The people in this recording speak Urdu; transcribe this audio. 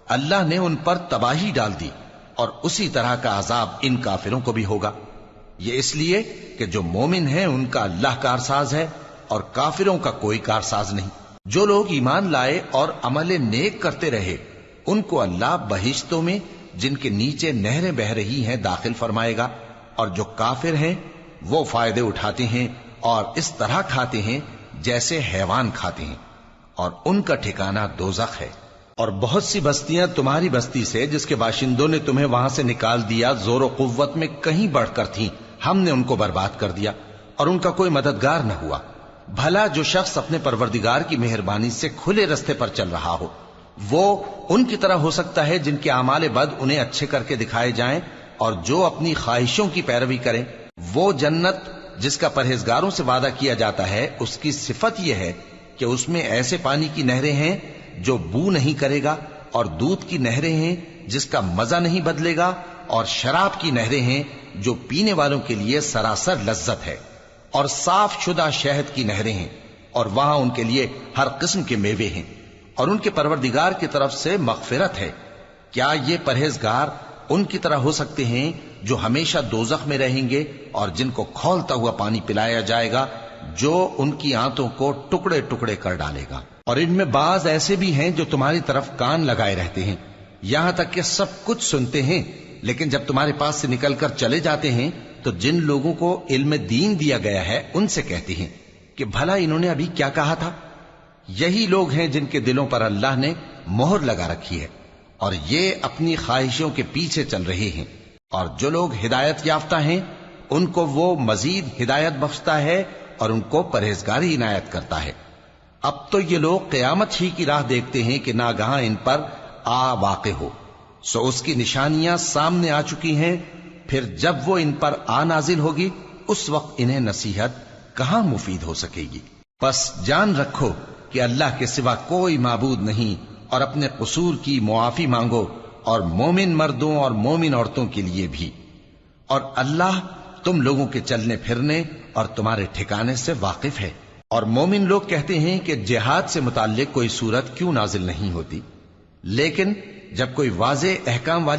اللہ نے ان پر تباہی ڈال دی اور اسی طرح کا عذاب ان کافروں کو بھی ہوگا۔ یہ اس لیے کہ جو مومن ہیں ان کا اللہ کارساز ہے اور کافروں کا کوئی کارساز نہیں۔ جو لوگ ایمان لائے اور عمل نیک کرتے رہے ان کو اللہ بہشتوں میں جن کے نیچے نہریں بہ رہی ہیں داخل فرمائے گا، اور جو کافر ہیں وہ فائدے اٹھاتے ہیں اور اس طرح کھاتے ہیں جیسے حیوان کھاتے ہیں، اور ان کا ٹھکانہ دوزخ ہے۔ اور بہت سی بستیاں تمہاری بستی سے جس کے باشندوں نے تمہیں وہاں سے نکال دیا زور و قوت میں کہیں بڑھ کر تھیں، ہم نے ان کو برباد کر دیا اور ان کا کوئی مددگار نہ ہوا۔ بھلا جو شخص اپنے پروردگار کی مہربانی سے کھلے رستے پر چل رہا ہو وہ ان کی طرح ہو سکتا ہے جن کے اعمال بد انہیں اچھے کر کے دکھائے جائیں، اور جو اپنی خواہشوں کی پیروی کریں وہ جنت جس کا پرہیزگاروں سے وعدہ کیا جاتا ہے اس کی صفت یہ ہے کہ اس میں ایسے پانی کی نہریں ہیں جو بو نہیں کرے گا، اور دودھ کی نہریں ہیں جس کا مزہ نہیں بدلے گا، اور شراب کی نہریں ہیں جو پینے والوں کے لیے سراسر لذت ہے، اور صاف شدہ شہد کی نہریں ہیں، اور وہاں ان کے لیے ہر قسم کے میوے ہیں، اور ان کے پروردگار کی طرف سے مغفرت ہے۔ کیا یہ پرہیزگار ان کی طرح ہو سکتے ہیں جو ہمیشہ دوزخ میں رہیں گے اور جن کو کھولتا ہوا پانی پلایا جائے گا جو ان کی آنتوں کو ٹکڑے ٹکڑے کر ڈالے گا؟ اور ان میں بعض ایسے بھی ہیں جو تمہاری طرف کان لگائے رہتے ہیں، یہاں تک کہ سب کچھ سنتے ہیں، لیکن جب تمہارے پاس سے نکل کر چلے جاتے ہیں تو جن لوگوں کو علم دین دیا گیا ہے ان سے کہتے ہیں کہ بھلا انہوں نے ابھی کیا کہا تھا؟ یہی لوگ ہیں جن کے دلوں پر اللہ نے مہر لگا رکھی ہے اور یہ اپنی خواہشوں کے پیچھے چل رہے ہیں، اور جو لوگ ہدایت یافتہ ہیں ان کو وہ مزید ہدایت بخشتا ہے اور ان کو پرہیزگاری عنایت کرتا ہے۔ اب تو یہ لوگ قیامت ہی کی راہ دیکھتے ہیں کہ ناگہاں ان پر آ واقع ہو، سو اس کی نشانیاں سامنے آ چکی ہیں، پھر جب وہ ان پر آ نازل ہوگی اس وقت انہیں نصیحت کہاں مفید ہو سکے گی۔ بس جان رکھو کہ اللہ کے سوا کوئی معبود نہیں، اور اپنے قصور کی معافی مانگو، اور مومن مردوں اور مومن عورتوں کے لیے بھی، اور اللہ تم لوگوں کے چلنے پھرنے اور تمہارے ٹھکانے سے واقف ہے۔ اور مومن لوگ کہتے ہیں کہ جہاد سے متعلق کوئی سورت کیوں نازل نہیں ہوتی، لیکن جب کوئی واضح احکام والی